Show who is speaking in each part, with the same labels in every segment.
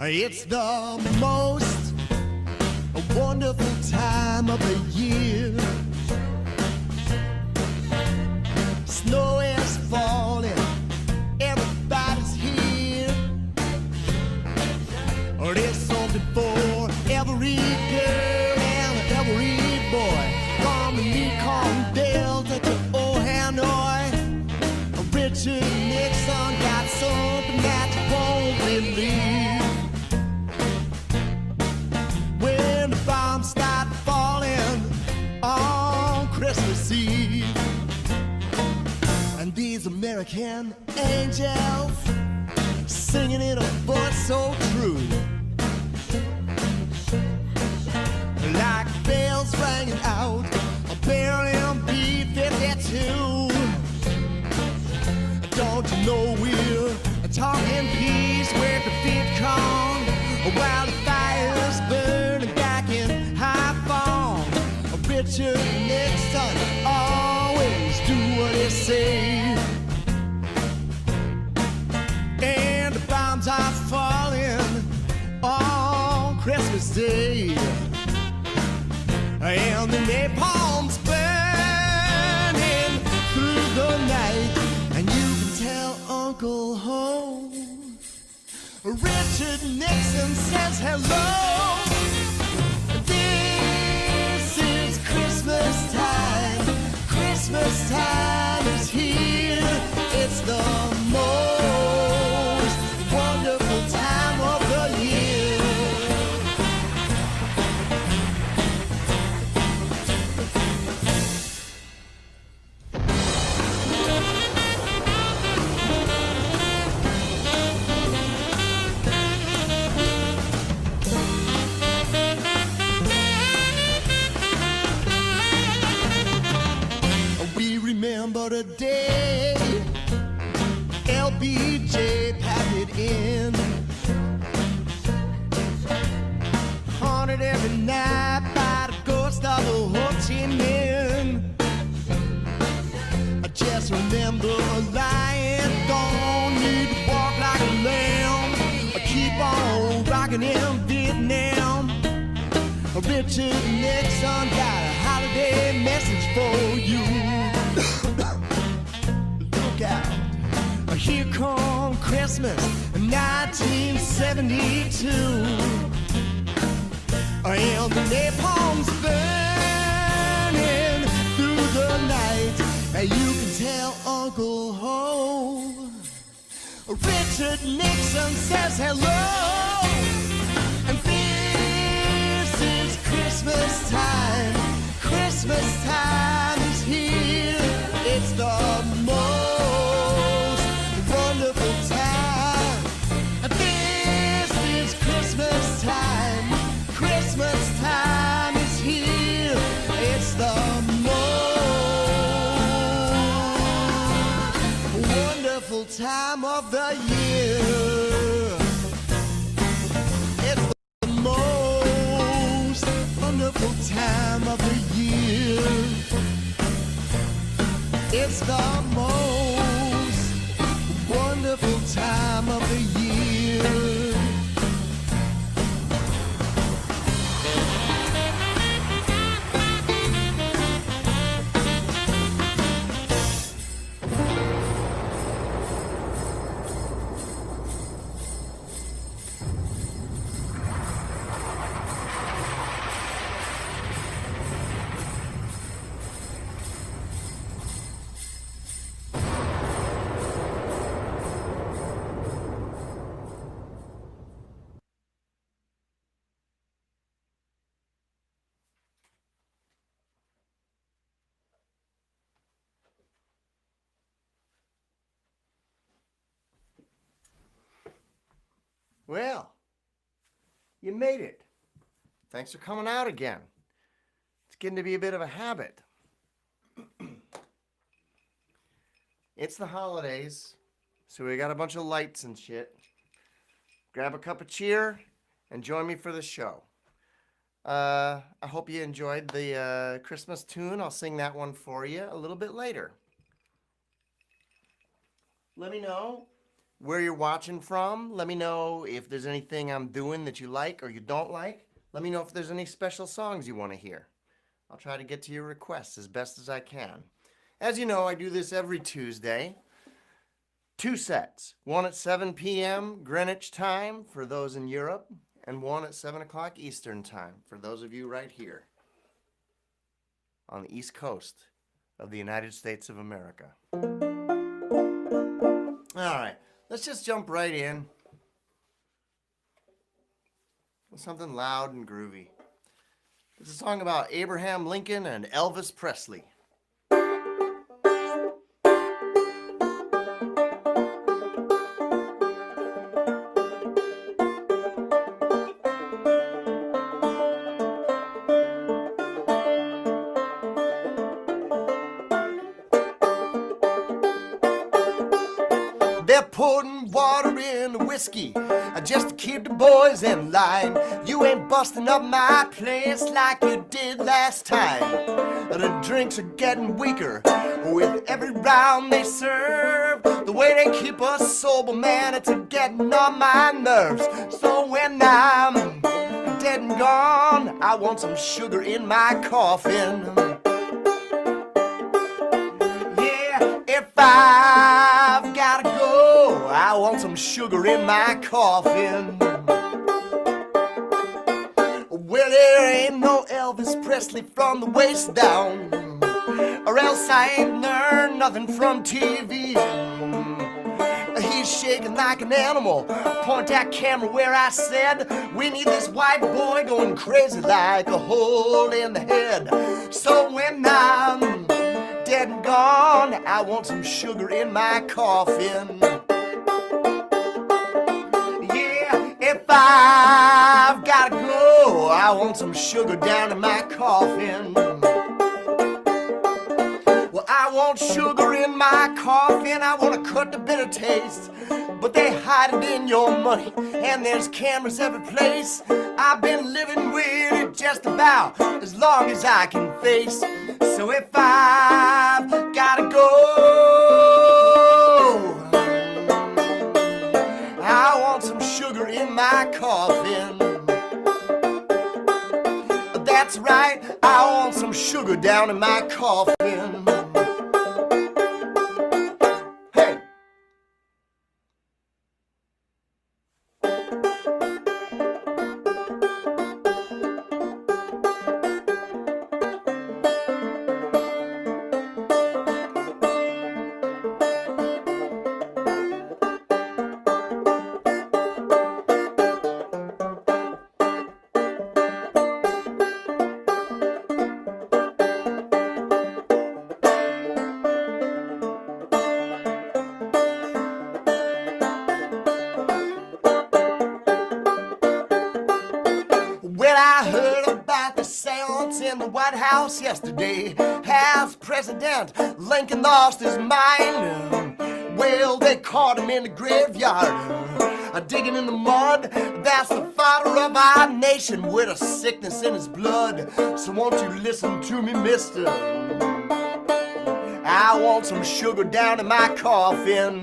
Speaker 1: It's the most wonderful time of the year. Snow is falling, everybody's here. There's something for every girl and every boy. From the Yukon Delta to old Hanoi, Richard Nixon got something that you won't believe. When the bombs start falling on Christmas Eve, and these American angels singing in a voice so true, like bells ringing out a barrel B-52. Don't you know we're talking peace with the Vietcong, while the fire's burning back in Haiphong? Richard Nixon always do what he say, and the bombs are falling on Christmas Day, and the napalm's burning through the night, and you can tell Uncle Ho Richard Nixon says hello. This is Christmas time. Christmas time is here. It's the most wonderful time of the year. Remember the day LBJ packed it in, haunted every night by the ghost of the Ho Chi Minh. I just remember a lion don't need to walk like a lamb. I keep on rocking in Vietnam. Richard Nixon got a holiday message for you. Look out, here come Christmas 1972, and the napalm's burning through the night, and you can tell Uncle Ho Richard Nixon says hello. And this is Christmas time. Christmas time is here. It's the most wonderful time. This is Christmas time. Christmas time is here. It's the most wonderful time of the year. It's the most wonderful time of the year. It's the most wonderful time of the year. Well, you made it. Thanks for coming out again. It's getting to be a bit of a habit. It's the holidays, so we got a bunch of lights and shit. Grab a cup of cheer and join me for the show. I hope you enjoyed the Christmas tune. I'll sing that one for you a little bit later. Let me know
Speaker 2: where you're watching from. Let me know if there's anything I'm doing that you like or you don't like. Let me know if there's any special songs you want to hear. I'll try to get to your requests as best as I can. As you know, I do this every Tuesday. 2 sets. One at 7 p.m. Greenwich time for those in Europe, and one at 7 o'clock Eastern time for those of you right here on the East Coast of the United States of America. All right, let's just jump right in with something loud and groovy. It's a song about Abraham Lincoln and Elvis Presley. They're putting water in the whiskey just to keep the boys in line. You ain't busting up my place like you did last time. The drinks are getting weaker with every round they serve. The way they keep us sober, man, it's getting on my nerves. So when I'm dead and gone, I want some sugar in my coffin. If I've gotta go, I want some sugar in my coffin. Well, there ain't no Elvis Presley from the waist down, or else I ain't learned nothing from TV. He's shaking like an animal. Point that camera where I said we need this white boy going crazy like a hole in the head. So when I'm dead and gone, I want some sugar in my coffin. Yeah, if I've gotta go, I want some sugar down in my coffin. Well, I want sugar in my coffin, I want to cut the bitter taste, but they hide it in your money, and there's cameras every place. I've been living with it just about as long as I can face. So if I've gotta go, I want some sugar in my coffin. That's right, I want some sugar down in my coffin. Hey! When I heard about the seance in the White House yesterday, has President Lincoln lost his mind? Well, they caught him in the graveyard, digging in the mud. That's the father of our nation with a sickness in his blood. So won't you listen to me, mister? I want some sugar down in my coffin.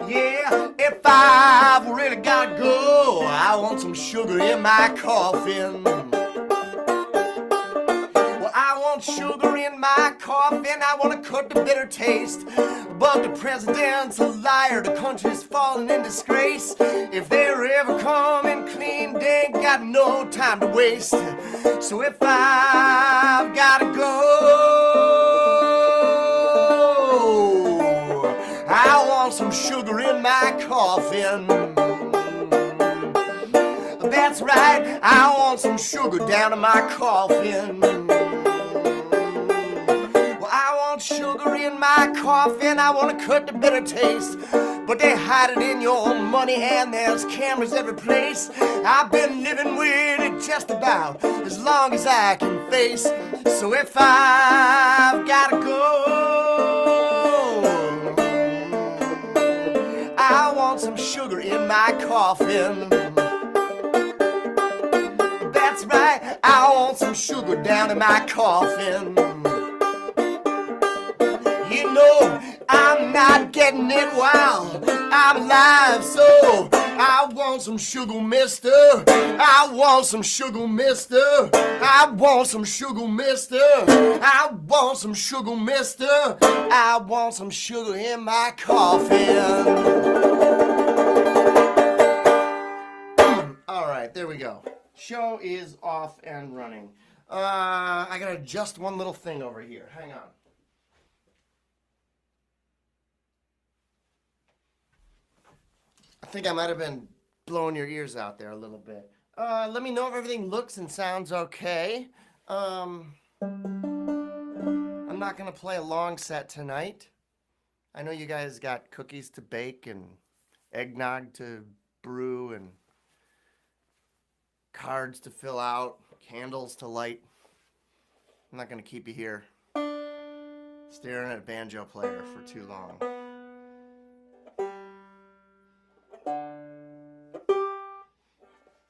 Speaker 2: Yeah, if I've really gotta go, I want some sugar in my coffin. Well, I want sugar in my coffin, I want to cut the bitter taste, but the president's a liar, the country's falling in disgrace. If they're ever coming clean, they ain't got no time to waste. So if I've gotta go, I want some sugar in my coffin. That's right, I want some sugar down in my coffin. Well, I want sugar in my coffin, I want to cut the bitter taste, but they hide it in your money, and there's cameras every place. I've been living with it just about as long as I can face. So if I've gotta go, I want some sugar in my coffin. That's right, I want some sugar down in my coffin. You know, I'm not getting it while I'm alive, so I want some sugar, mister. I want some sugar, mister. I want some sugar, mister. I want some sugar, mister. I want some sugar in my coffin. All right, there we go. Show is off and running. I gotta adjust one little thing over here. Hang on. I think I might have been blowing your ears out there a little bit. Let me know if everything looks and sounds okay. I'm not gonna play a long set tonight. I know you guys got cookies to bake and eggnog to brew and cards to fill out, candles to light. I'm not gonna keep you here staring at a banjo player for too long.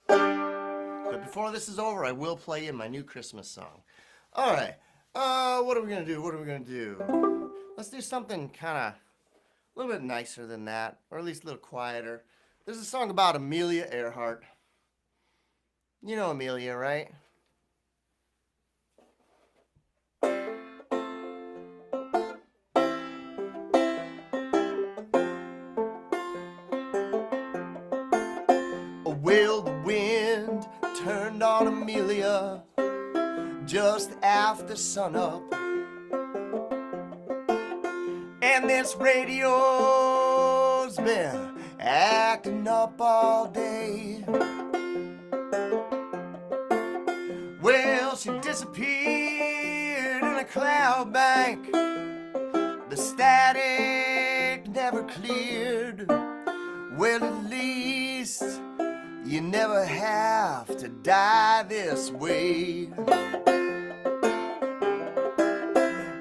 Speaker 2: But before this is over, I will play you my new Christmas song. All right, what are we gonna do? What are we gonna do? Let's do something kind of a little bit nicer than that, or at least a little quieter. There's a song about Amelia Earhart. You know Amelia, right? Well, the wind turned on Amelia just after sunup, and this radio's been acting up all day. Well, she disappeared in a cloud bank. The static never cleared. Well, at least you never have to die this way.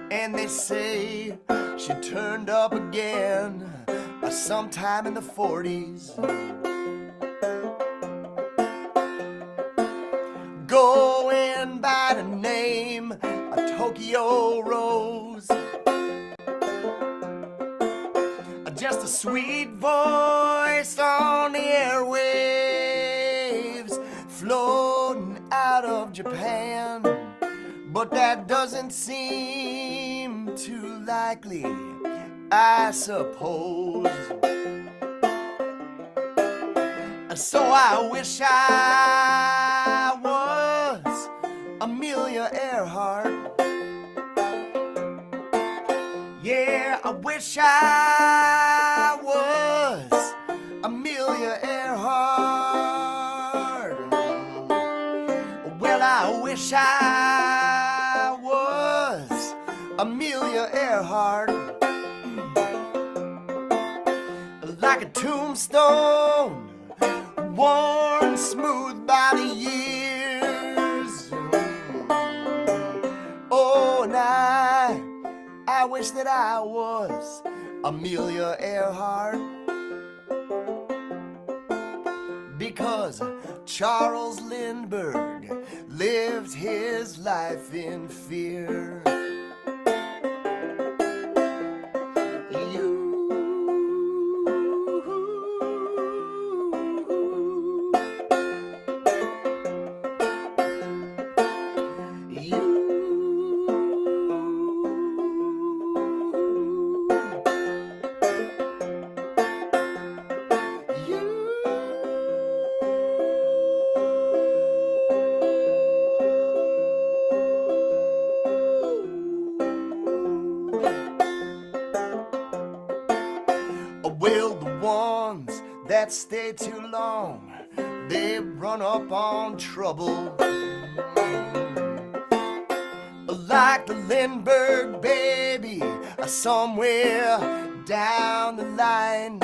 Speaker 2: And they say she turned up again sometime in the 40s. Going by the name of Tokyo Rose. Just a sweet voice on the airwaves, floating out of Japan. But that doesn't seem too likely, I suppose. So I wish I was Amelia Earhart. Yeah, I wish I was Amelia Earhart. Well, I wish I was Amelia Earhart. Like a tombstone, worn smooth by the years. Oh, and I wish that I was Amelia Earhart, because Charles Lindbergh lived his life in fear. Well, the ones that stay too long, they run up on trouble. Like the Lindbergh baby, somewhere down the line.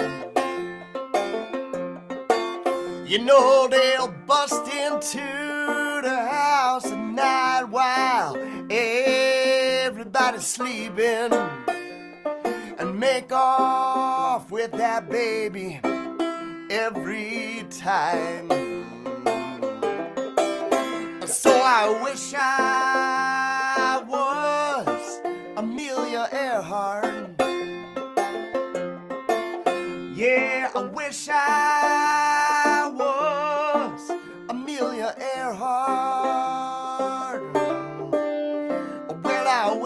Speaker 2: You know they'll bust into the house at night while everybody's sleeping, and make off with that baby every time. So I wish I was Amelia Earhart.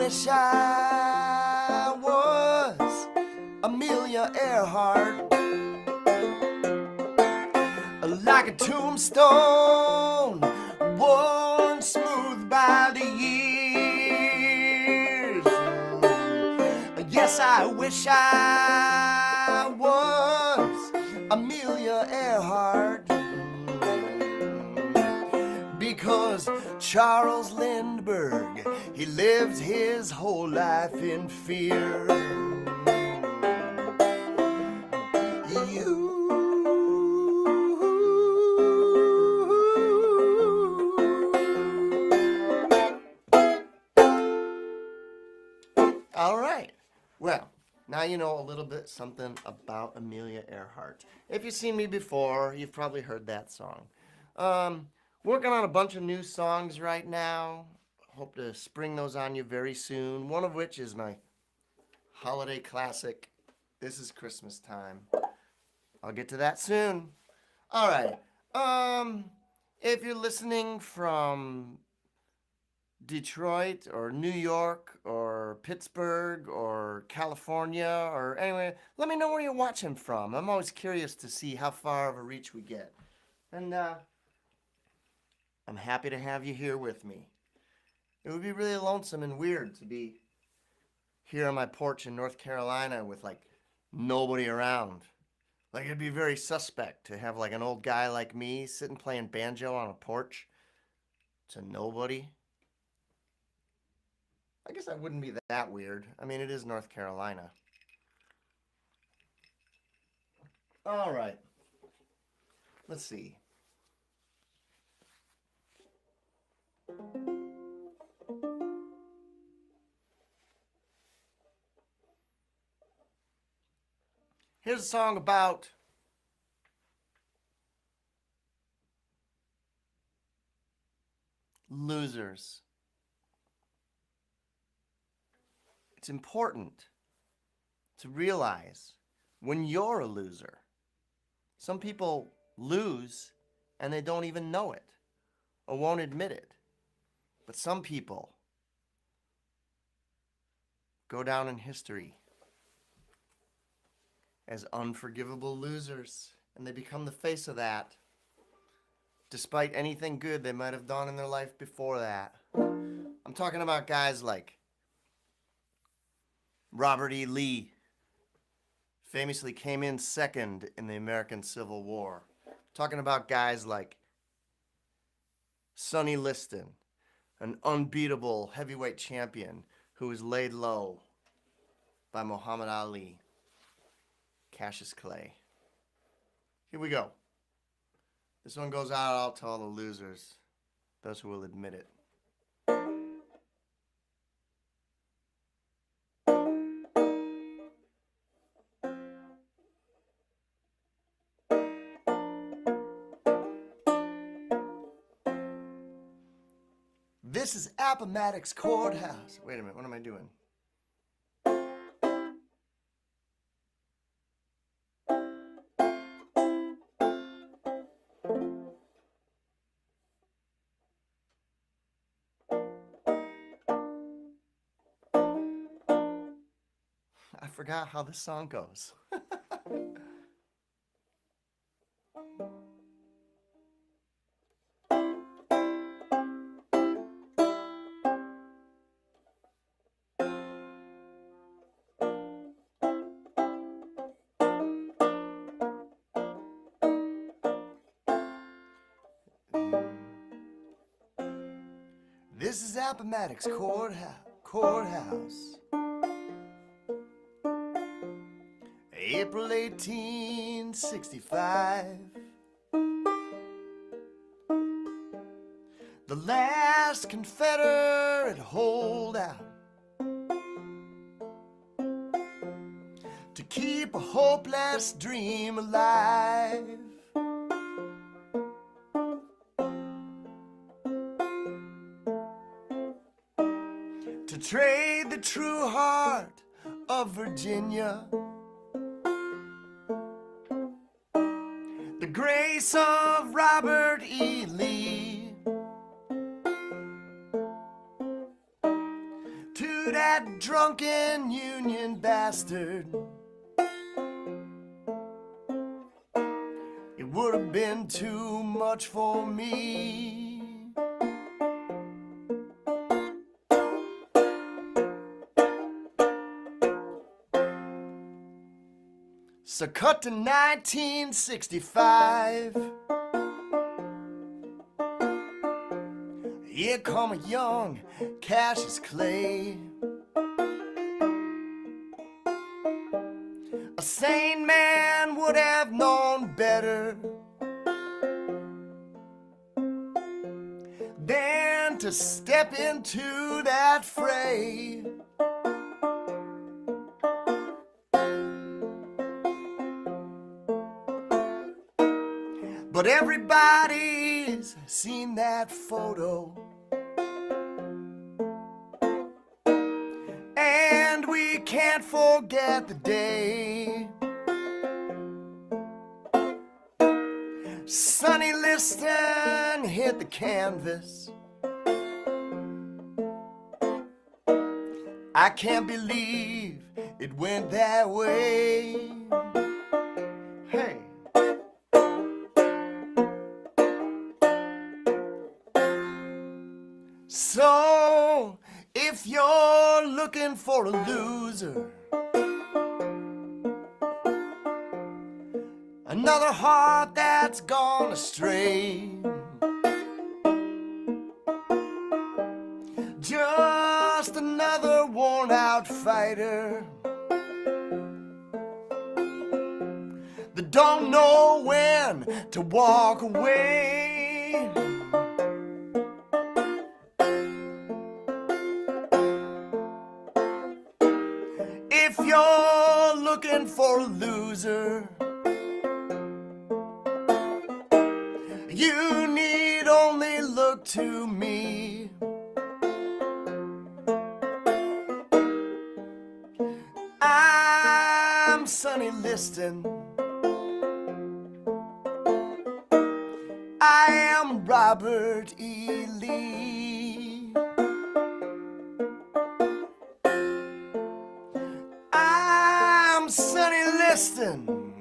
Speaker 2: wish I was Amelia Earhart, like a tombstone worn smooth by the years. Yes, I wish I was Amelia Earhart, because Charles Lindbergh, he lived his whole life in fear. All right. Well, now you know a little bit something about Amelia Earhart. If you've seen me before, you've probably heard that song. Working on a bunch of new songs right now. Hope to spring those on you very soon. One of which is my holiday classic, This Is Christmas Time. I'll get to that soon. All right. If you're listening from Detroit or New York or Pittsburgh or California or anywhere, let me know where you're watching from. I'm always curious to see how far of a reach we get. And I'm happy to have you here with me. It would be really lonesome and weird to be here on my porch in North Carolina with like nobody around. Like it'd be very suspect to have like an old guy like me sitting playing banjo on a porch to nobody. I guess that wouldn't be that weird. I mean, it is North Carolina. All right. Let's see. Here's a song about losers. It's important to realize when you're a loser. Some people lose and they don't even know it or won't admit it. But some people go down in history as unforgivable losers, and they become the face of that, despite anything good they might have done in their life before that. I'm talking about guys like Robert E. Lee, famously came in second in the American Civil War. Talking about guys like Sonny Liston, an unbeatable heavyweight champion who was laid low by Muhammad Ali, Cassius Clay. Here we go. This one goes out to all the losers, those who will admit it. This is Appomattox Courthouse. Wait a minute, what am I doing? I forgot how this song goes. This is Appomattox Courthouse. April 1865. The last Confederate holdout to keep a hopeless dream alive. To trade the true heart of Virginia, the grace of Robert E. Lee, to you, that drunken Union bastard. It would have been too much for me. So cut to 1965. Here come a young Cassius Clay, a sane man would have known better than to step into that fray. But everybody's seen that photo, and we can't forget the day Sonny Liston hit the canvas. I can't believe it went that way. Hey. So, if you're looking for a loser, another heart that's gone astray, just another worn out fighter that don't know when to walk away. If you're looking for a loser, you need only look to me. I'm Sonny Liston. I am Robert E. Lee. I'm Sonny Liston.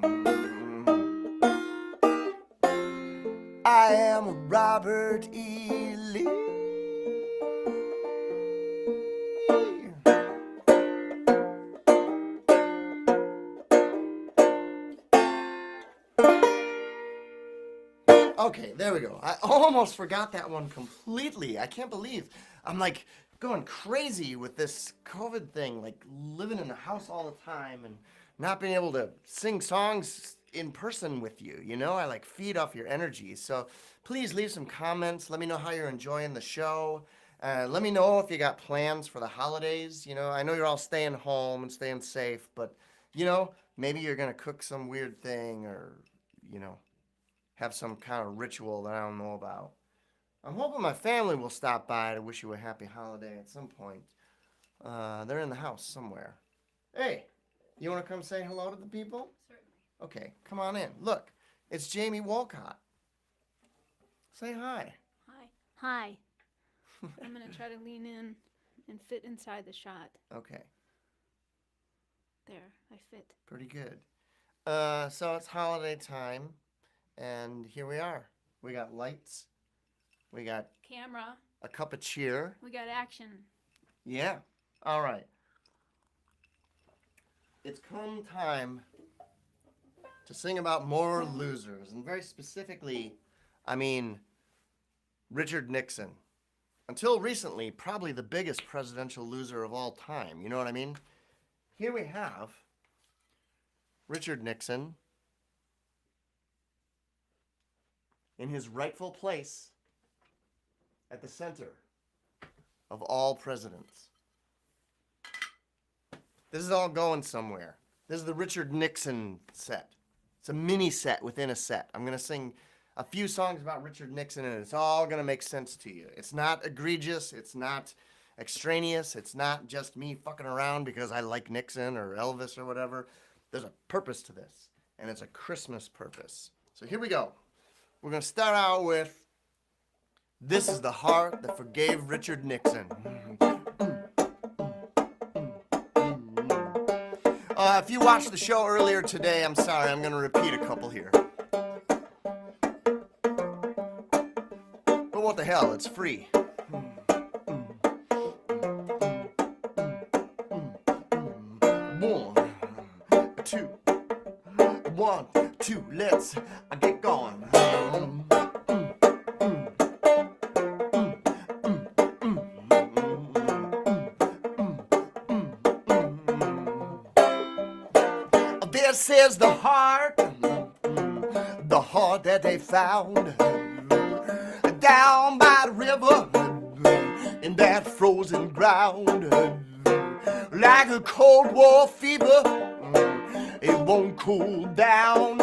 Speaker 2: I am Robert E. Lee. Okay, there we go. I almost forgot that one completely. I can't believe I'm like going crazy with this COVID thing, like living in the house all the time and not being able to sing songs in person with you, you know? I like feed off your energy. So please leave some comments. Let me know how you're enjoying the show. Let me know if you got plans for the holidays. You know, I know you're all staying home and staying safe, but, you know, maybe you're going to cook some weird thing or, you know, have some kind of ritual that I don't know about. I'm hoping my family will stop by to wish you a happy holiday at some point. They're in the house somewhere. Hey, you want to come say hello to the people?
Speaker 3: Certainly.
Speaker 2: Okay, come on in. Look, it's Jamie Wolcott. Say hi.
Speaker 3: Hi. Hi. I'm going to try to lean in and fit inside the shot.
Speaker 2: Okay,
Speaker 3: There, I fit.
Speaker 2: pretty good. So it's holiday time, and here we are. We got lights. We got
Speaker 3: Camera.
Speaker 2: a cup of cheer.
Speaker 3: We got action.
Speaker 2: Yeah. All right. It's come time to sing about more losers, and very specifically, I mean Richard Nixon. Until recently, probably the biggest presidential loser of all time. You know what I mean? Here we have Richard Nixon in his rightful place at the center of all presidents. This is all going somewhere. This is the Richard Nixon set. It's a mini set within a set. I'm going to sing a few songs about Richard Nixon, and it's all going to make sense to you. It's not egregious. It's not extraneous. It's not just me fucking around because I like Nixon or Elvis or whatever. There's a purpose to this, and it's a Christmas purpose. So here we go. We're going to start out with This Is the Heart That Forgave Richard Nixon. If you watched the show earlier today, I'm sorry, I'm gonna repeat a couple here. But what the hell, it's free. One, two, let's get going. This is the heart that they found down by the river in that frozen ground. Like a Cold War fever, it won't cool down.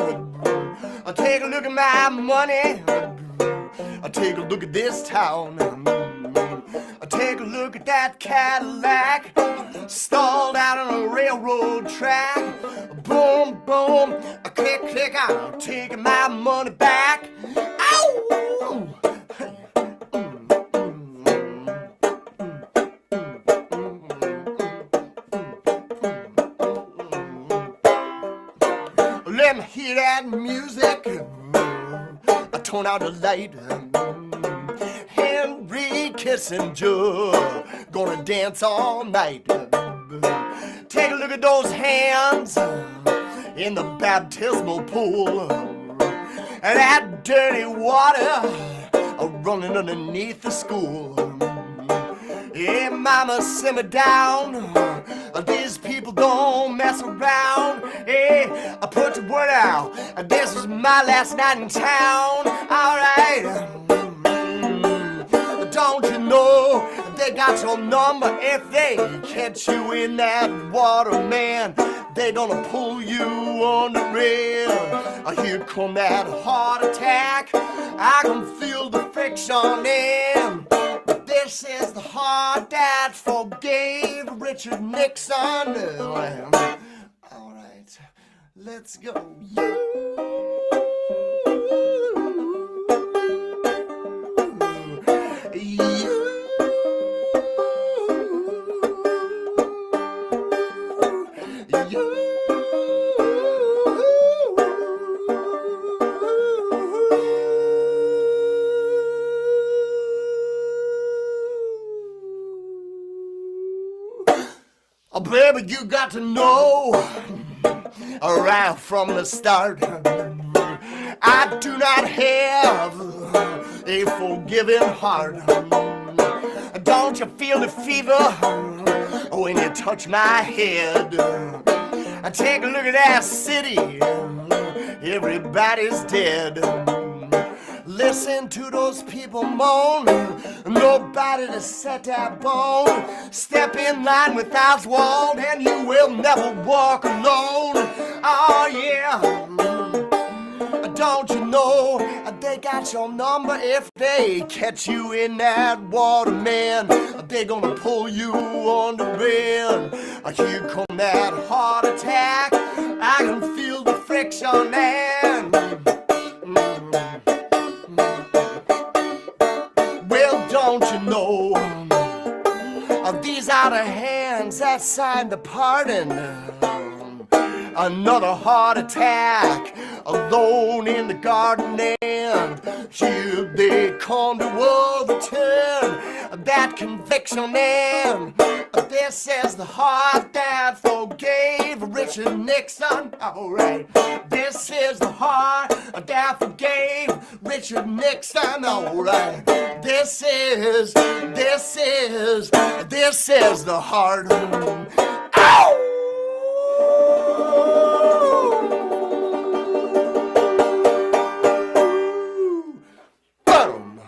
Speaker 2: Take a look at my money, take a look at this town. Take a look at that Cadillac stalled out on a railroad track. Boom, boom, a click, click, I'm taking my money back. Ow! Let me hear that music. I turn out the light. Henry Kissinger gonna dance all night. Take a look at those hands in the baptismal pool. And that dirty water running underneath the school. Hey, mama, simmer down. These people don't mess around. Hey, I put the word out. This was my last night in town. All right. Don't you know they got your number? If they catch you in that water, man, they gonna pull you on the rail. Here come that heart attack. I can feel the friction in. This is the heart that forgave Richard Nixon. All right, let's go. Oh, baby, you got to know right from the start, I do not have a forgiving heart. Don't you feel the fever when you touch my head? Take a look at that city, everybody's dead. Listen to those people moan, nobody to set that bone. Step in line with Oswald and you will never walk alone. Oh yeah, don't you know they got your number? If they catch you in that water, man, they gonna pull you on the rail. Here come that heart attack. I can feel the friction and don't you know, these are the hands that signed the pardon. Another heart attack, alone in the garden, and here they come to overturn that conviction. And this is the heart that forgave Richard Nixon. All right, this is the heart that forgave Richard Nixon. All right, this is the heart. Ow! Boom!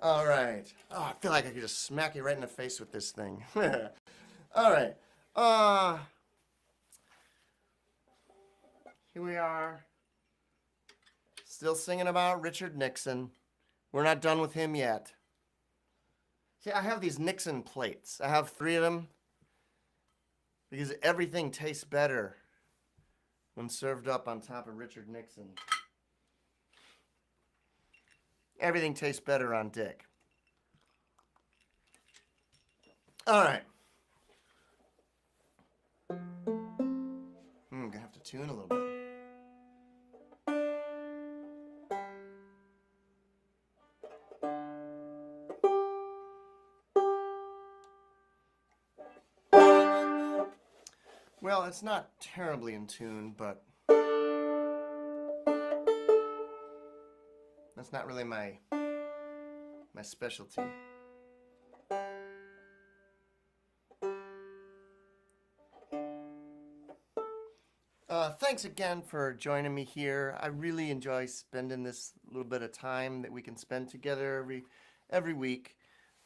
Speaker 2: All right. Oh, I feel like I could just smack you right in the face with this thing. All right. Here we are. Still singing about Richard Nixon. We're not done with him yet. See, I have these Nixon plates. I have 3 of them because everything tastes better when served up on top of Richard Nixon. Everything tastes better on Dick. All right. tune a little bit. Well, it's not terribly in tune, but that's not really my specialty. Thanks again for joining me here. I really enjoy spending this little bit of time that we can spend together every week.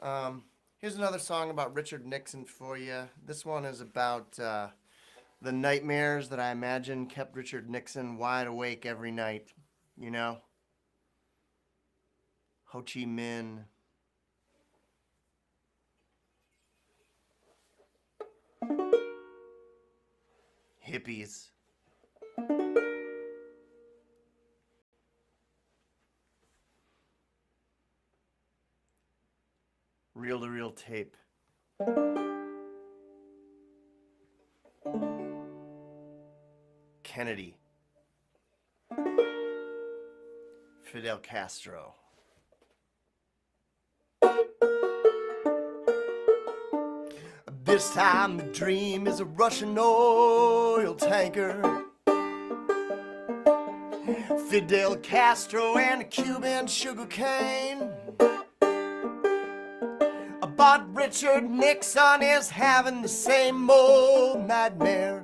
Speaker 2: Here's another song about Richard Nixon for you. This one is about the nightmares that I imagine kept Richard Nixon wide awake every night. You know? Ho Chi Minh. Hippies. Reel-to-reel tape. Kennedy. Fidel Castro. This time the dream is a Russian oil tanker. Fidel Castro and a Cuban sugar cane. But Richard Nixon is having the same old nightmare.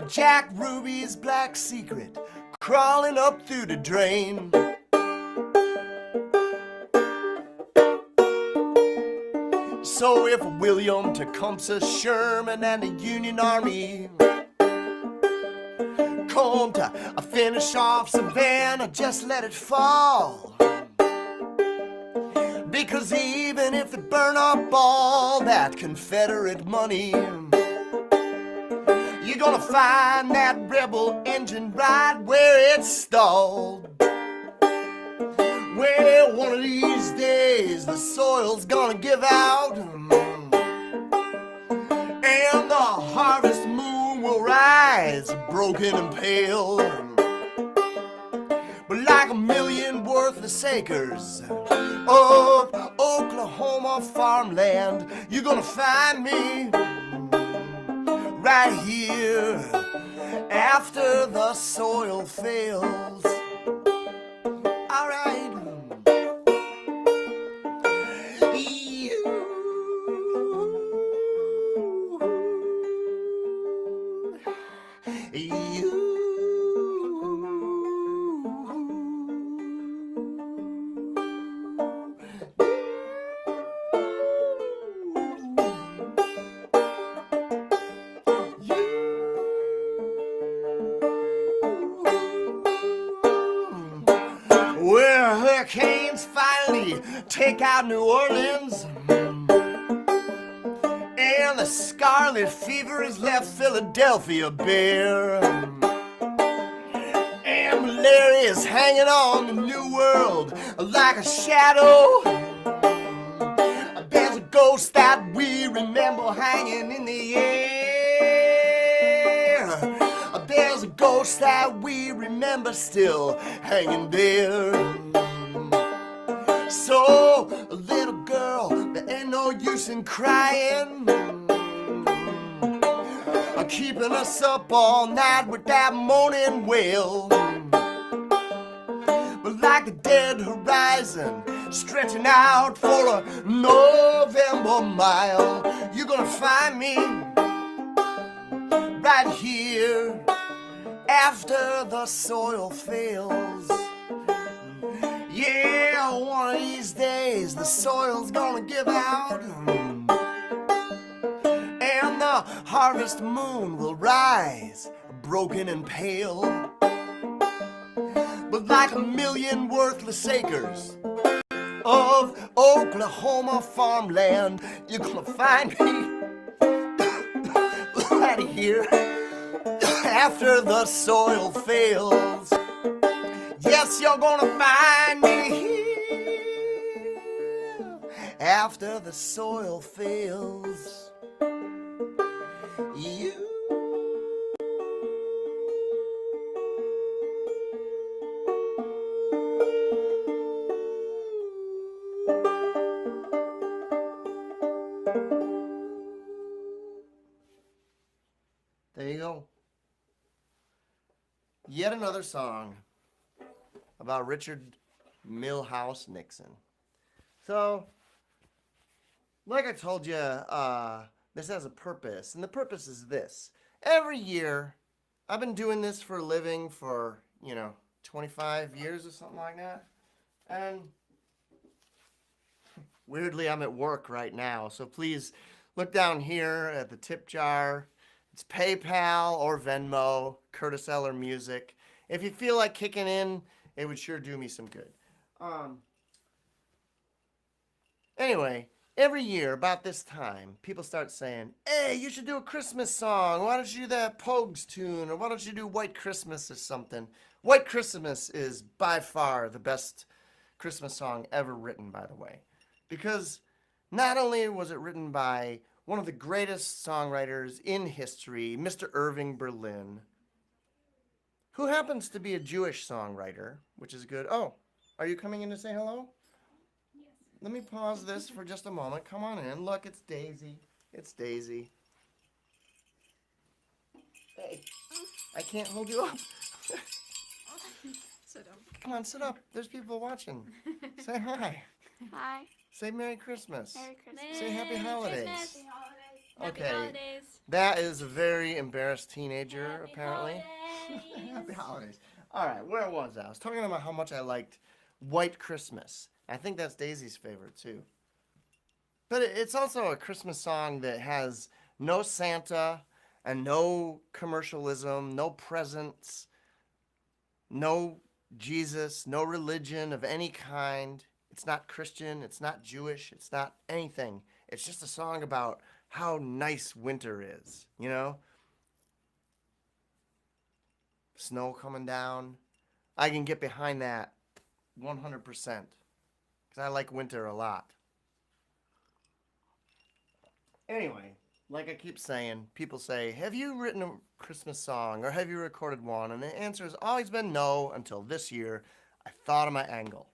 Speaker 2: Jack Ruby's black secret crawling up through the drain. So if William Tecumseh Sherman and the Union Army come to finish off Savannah, just let it fall. Because even if they burn up all that Confederate money, you're gonna find that rebel engine right where it's stalled. Well, one of these days the soil's gonna give out, and the harvest moon will rise broken and pale. But like a million worthless acres of Oklahoma farmland, you're gonna find me right here after the soil fails. All right. Well, hurricanes finally take out New Orleans, and the scarlet fever has left Philadelphia bare, and malaria is hanging on the New World like a shadow. There's a ghost that we remember hanging in the air. There's a ghost that we remember still hanging there. So, little girl, there ain't no use in crying, keeping us up all night with that moaning wail. But like the dead horizon stretching out for a November mile, you're gonna find me right here after the soil fails. Yeah, one of these days the soil's gonna give out, and the harvest moon will rise broken and pale. But like a million worthless acres of Oklahoma farmland, you're gonna find me right here after the soil fails. Yes, you're gonna find me here after the soil fails. You yet another song about Richard Milhouse Nixon. So, like I told you, this has a purpose, and the purpose is this. Every year, I've been doing this for a living for, 25 years or something like that. And weirdly, I'm at work right now, so please look down here at the tip jar. It's PayPal or Venmo, Curtis Eller Music. If you feel like kicking in, it would sure do me some good. Anyway, every year about this time, people start saying, hey, you should do a Christmas song. Why don't you do that Pogues tune? Or why don't you do White Christmas or something? White Christmas is by far the best Christmas song ever written, by the way. Because not only was it written by one of the greatest songwriters in history, Mr. Irving Berlin, who happens to be a Jewish songwriter, which is good. Oh, are you coming in to say hello?
Speaker 3: Yes.
Speaker 2: Let me pause this for just a moment. Come on in. Look, it's Daisy. It's Daisy. Hey, I can't hold you up.
Speaker 3: Sit down.
Speaker 2: Come on, sit up. There's people watching. Say hi.
Speaker 3: Hi.
Speaker 2: Say Merry Christmas.
Speaker 3: Merry Christmas.
Speaker 2: Say Happy Holidays.
Speaker 3: Happy holidays.
Speaker 2: Okay.
Speaker 3: Happy holidays.
Speaker 2: That is a very embarrassed teenager,
Speaker 3: Happy
Speaker 2: apparently.
Speaker 3: holidays.
Speaker 2: Happy holidays. All right, where was I? I was talking about how much I liked White Christmas. I think that's Daisy's favorite, too. But it's also a Christmas song that has no Santa and no commercialism, no presents, no Jesus, no religion of any kind. It's not Christian, it's not Jewish, it's not anything. It's just a song about how nice winter is, Snow coming down. I can get behind that 100% because I like winter a lot. Anyway, like I keep saying, people say, have you written a Christmas song or have you recorded one? And the answer has always been no until this year. I thought of my angle.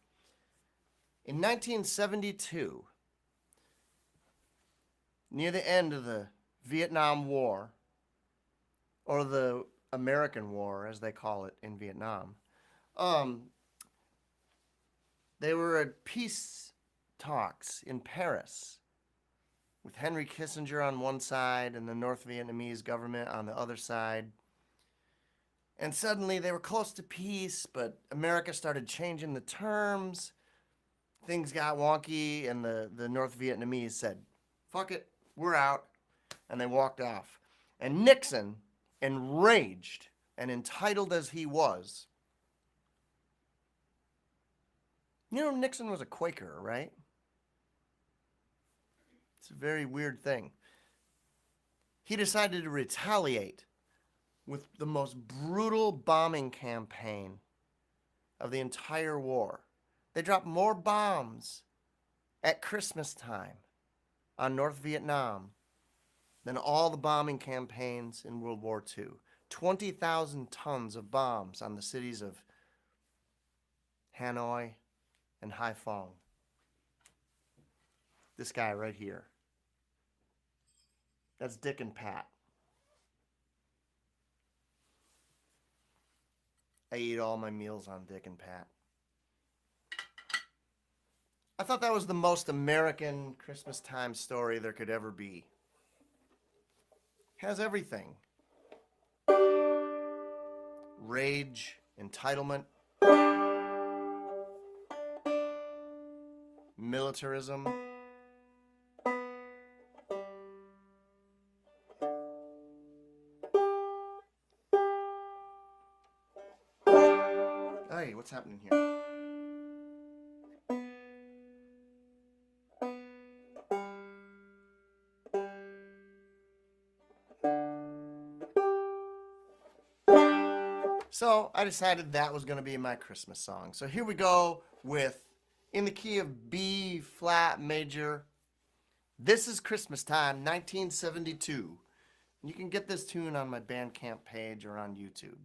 Speaker 2: In 1972, near the end of the Vietnam War, or the American War, as they call it in Vietnam, they were at peace talks in Paris with Henry Kissinger on one side and the North Vietnamese government on the other side. And suddenly they were close to peace, but America started changing the terms. Things got wonky, and the North Vietnamese said, fuck it, we're out. And they walked off. And Nixon, enraged and entitled as he was, Nixon was a Quaker, right? It's a very weird thing. He decided to retaliate with the most brutal bombing campaign of the entire war. They dropped more bombs at Christmas time on North Vietnam than all the bombing campaigns in World War II. 20,000 tons of bombs on the cities of Hanoi and Haiphong. This guy right here. That's Dick and Pat. I eat all my meals on Dick and Pat. I thought that was the most American Christmas time story there could ever be. Has everything. Rage, entitlement, militarism, hey, what's happening here? So I decided that was going to be my Christmas song. So here we go with, in the key of B flat major, This Is Christmas Time, 1972. You can get this tune on my Bandcamp page or on YouTube.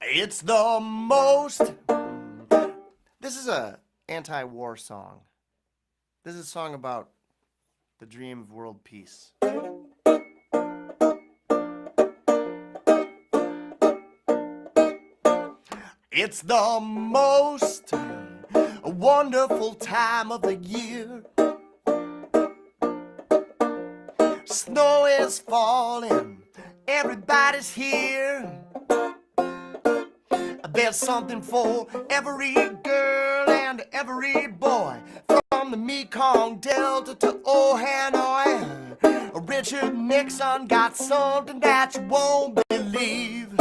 Speaker 2: It's the most... This is a anti-war song. This is a song about the dream of world peace. It's the most wonderful time of the year. Snow is falling, everybody's here. There's something for every girl and every boy, from the Mekong Delta to old Hanoi. Richard Nixon got something that you won't believe.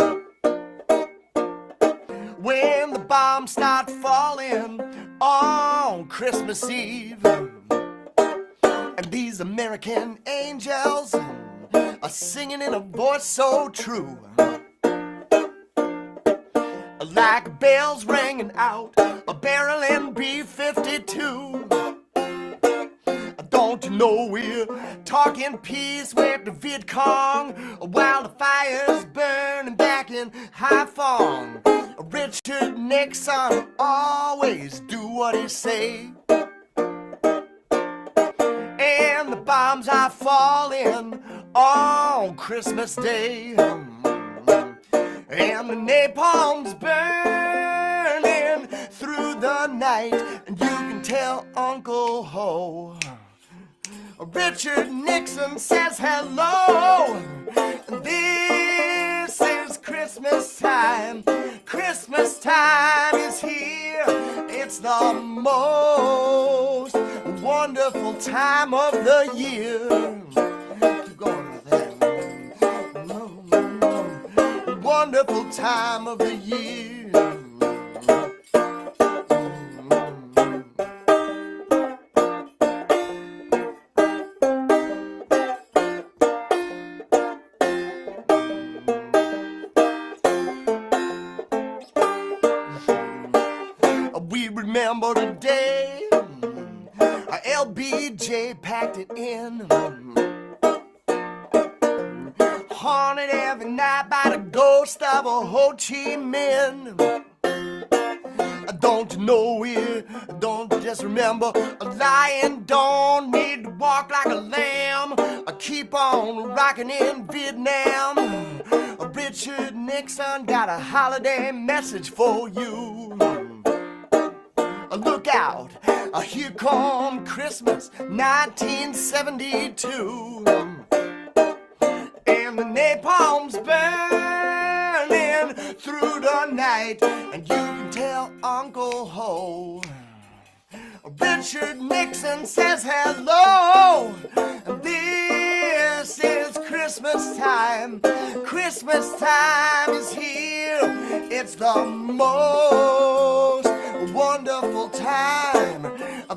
Speaker 2: When the bombs start falling on Christmas Eve, and these American angels are singing in a voice so true, like bells ringing out a barrel in B-52. Don't you know we're talking peace with the Viet Cong while the fire's burning back in Haiphong? Richard Nixon always do what he say, and the bombs are falling on Christmas Day, and the napalm's burning through the night, and you can tell Uncle Ho Richard Nixon says hello. This is Christmas time. Christmas time is here. It's the most wonderful time of the year. Keep going with that. Wonderful time of the year. We remember the day LBJ packed it in, haunted every night by the ghost of a Ho Chi Minh. Don't you know it? Don't just remember a lion don't need to walk like a lamb. Keep on rocking in Vietnam. Richard Nixon got a holiday message for you. Look out, here come Christmas 1972. And the napalm's burning through the night, and you can tell Uncle Ho Richard Nixon says hello. This is Christmas time. Christmas time is here. It's the most wonderful time.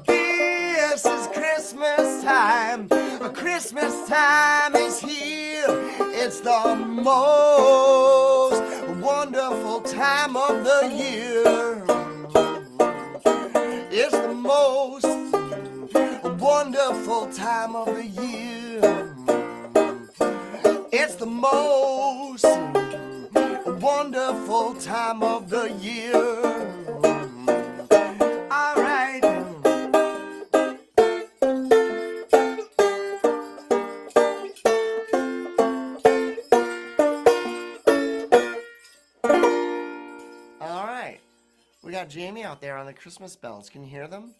Speaker 2: This is Christmas time. Christmas time is here. It's the most wonderful time of the year. It's the most wonderful time of the year. It's the most wonderful time of the year. All right. All right. We got Jamie out there on the Christmas bells. Can you hear them?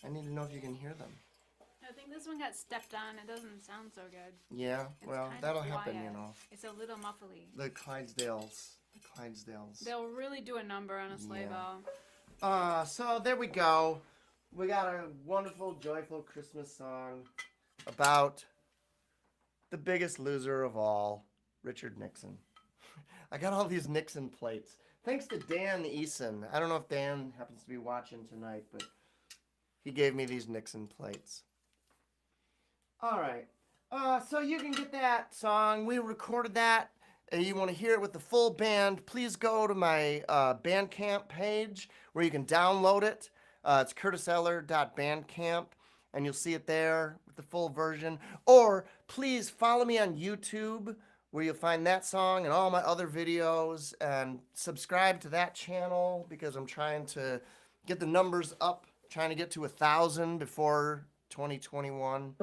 Speaker 2: I need to know if you can hear them.
Speaker 3: I think this one got stepped on. It doesn't sound so good.
Speaker 2: Yeah,
Speaker 3: It's
Speaker 2: well,
Speaker 3: kind
Speaker 2: that'll
Speaker 3: of
Speaker 2: happen, you
Speaker 3: quiet.
Speaker 2: know.
Speaker 3: It's a little muffly.
Speaker 2: The Clydesdales. The Clydesdales.
Speaker 3: They'll really do a number on a sleigh
Speaker 2: Yeah.
Speaker 3: bell.
Speaker 2: So there we go. We got a wonderful, joyful Christmas song about the biggest loser of all, Richard Nixon. I got all these Nixon plates. Thanks to Dan Eason. I don't know if Dan happens to be watching tonight, but he gave me these Nixon plates. All right. So you can get that song. We recorded that. You want to hear it with the full band, please go to my Bandcamp page where you can download it. It's curtiseller.bandcamp, and you'll see it there with the full version. Or please follow me on YouTube, where you'll find that song and all my other videos, and subscribe to that channel because I'm trying to get the numbers up, trying to get to 1,000 before 2021.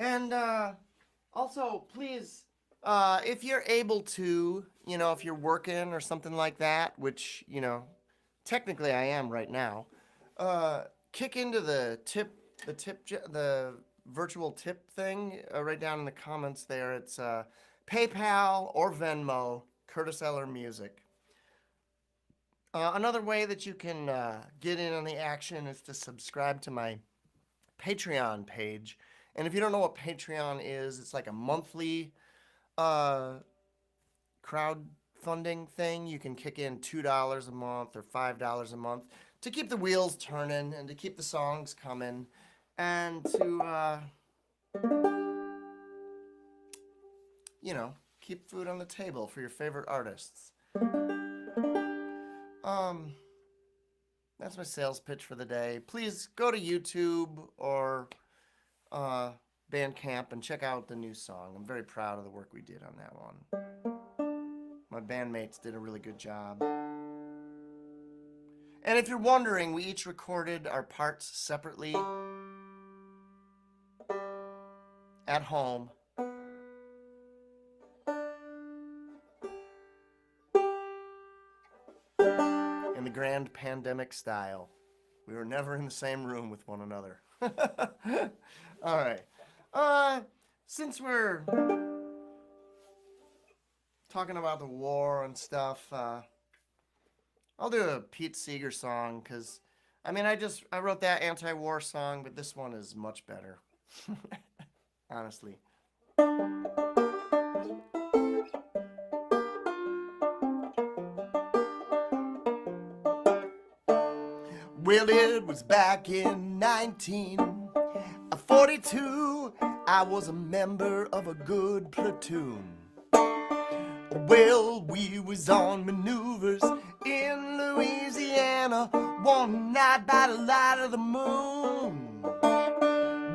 Speaker 2: And also, please, if you're able to, you know, if you're working or something like that, which, you know, technically I am right now, kick into the virtual tip thing right down in the comments there. It's PayPal or Venmo, Curtis Eller Music. Another way that you can get in on the action is to subscribe to my Patreon page. And if you don't know what Patreon is, it's like a monthly crowdfunding thing. You can kick in $2 a month or $5 a month to keep the wheels turning and to keep the songs coming and to, you know, keep food on the table for your favorite artists. That's my sales pitch for the day. Please go to YouTube or Bandcamp and check out the new song. I'm very proud of the work we did on that one. My bandmates did a really good job. And if you're wondering, we each recorded our parts separately at home. In the grand pandemic style. We were never in the same room with one another. All right. Since we're talking about the war and stuff, I'll do a Pete Seeger song because, I mean, I wrote that anti-war song, but this one is much better. Honestly. Well, it was back in 1942. I was a member of a good platoon. Well, we was on maneuvers in Louisiana one night by the light of the moon.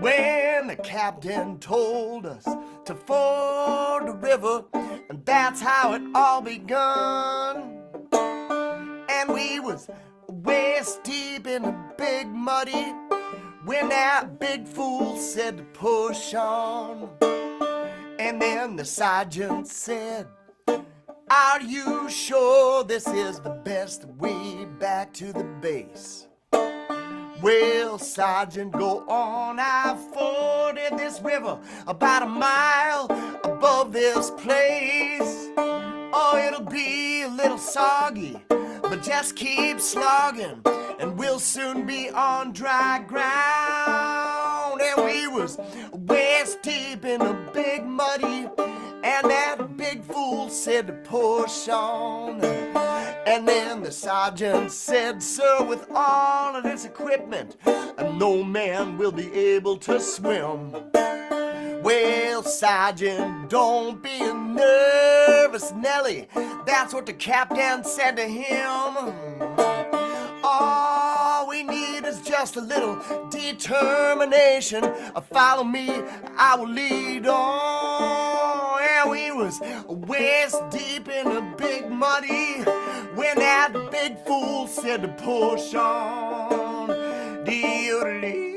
Speaker 2: When the captain told us to ford the river, and that's how it all begun. And we was waist deep in a big muddy when that big fool said to push on. And then the sergeant said, "Are you sure this is the best way back to the base?" Well, Sergeant, go on. I forded this river about a mile above this place. Oh, it'll be a little soggy, but just keep slogging and we'll soon be on dry ground. And we was waist deep in a big muddy, and that big fool said to push on. And then the sergeant said, "Sir, with all of this equipment, no man will be able to swim." Well, Sergeant, don't be nervous, Nelly. That's what the captain said to him. All we need is just a little determination. Follow me, I will lead on. And we was waist deep in a big muddy when that big fool said to push on. Dee-oo-dee-dee.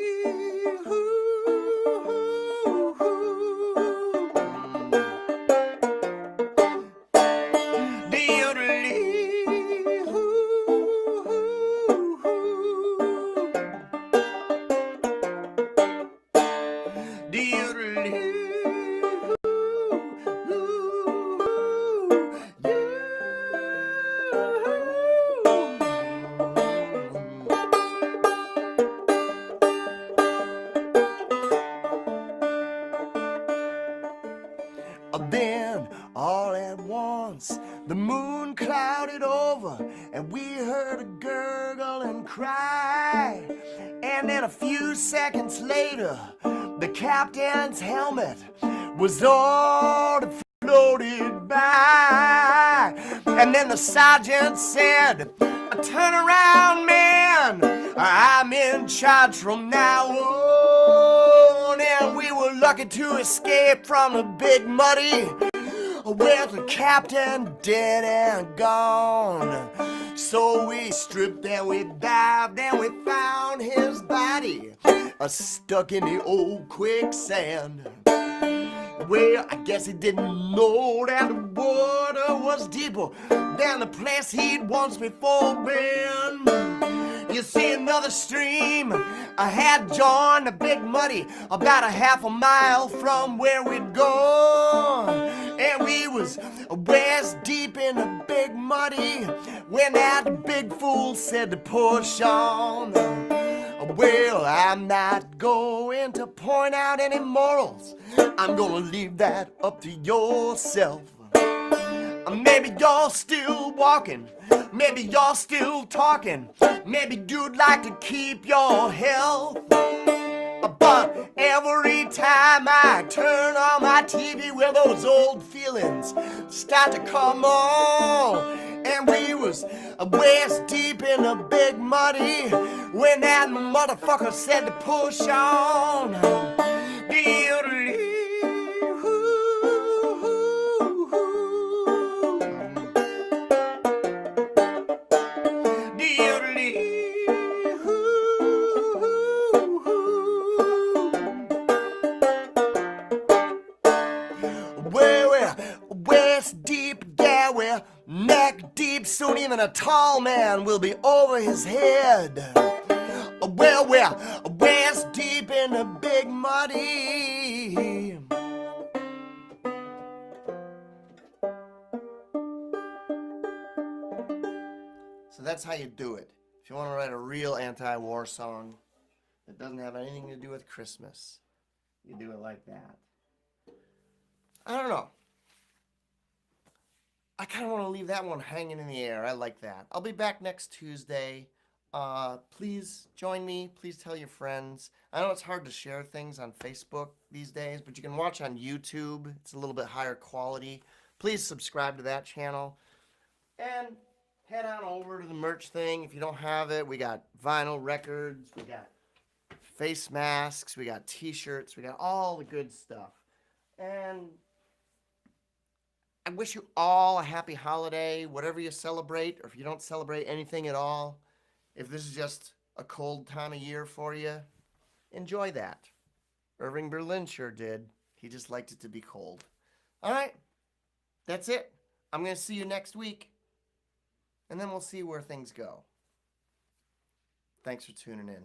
Speaker 2: Then, all at once, the moon clouded over, and we heard a gurgle and cry. And then a few seconds later, the captain's helmet was all that floated by. And then the sergeant said, "Turn around, man, I'm in charge from now on." And we were lucky to escape from the big muddy with the captain dead and gone. So we stripped and we dived and we found his body stuck in the old quicksand. Well, I guess he didn't know that the water was deeper than the place he'd once before been. You see, another stream I had joined the Big Muddy about a half a mile from where we'd gone. And we was waist deep in the Big Muddy when that big fool said to push on. Well, I'm not going to point out any morals. I'm gonna leave that up to yourself. Maybe you're still walking, maybe you're still talking, maybe you'd like to keep your health. But every time I turn on my TV, well, those old feelings start to come on. And we was waist deep in the Big Muddy when that motherfucker said to push on. We're waist deep, yeah, we're neck deep. Soon even a tall man will be over his head. Well, we're waist deep in the Big Muddy. So that's how you do it. If you want to write a real anti-war song that doesn't have anything to do with Christmas, you do it like that. I don't know. I kind of want to leave that one hanging in the air. I like that. I'll be back next Tuesday. Please join me. Please tell your friends. I know it's hard to share things on Facebook these days, but you can watch on YouTube. It's a little bit higher quality. Please subscribe to that channel. And head on over to the merch thing. If you don't have it, we got vinyl records. We got face masks. We got t-shirts. We got all the good stuff. And I wish you all a happy holiday, whatever you celebrate, or if you don't celebrate anything at all. If this is just a cold time of year for you, enjoy that. Irving Berlin sure did. He just liked it to be cold. All right, that's it. I'm going to see you next week, and then we'll see where things go. Thanks for tuning in.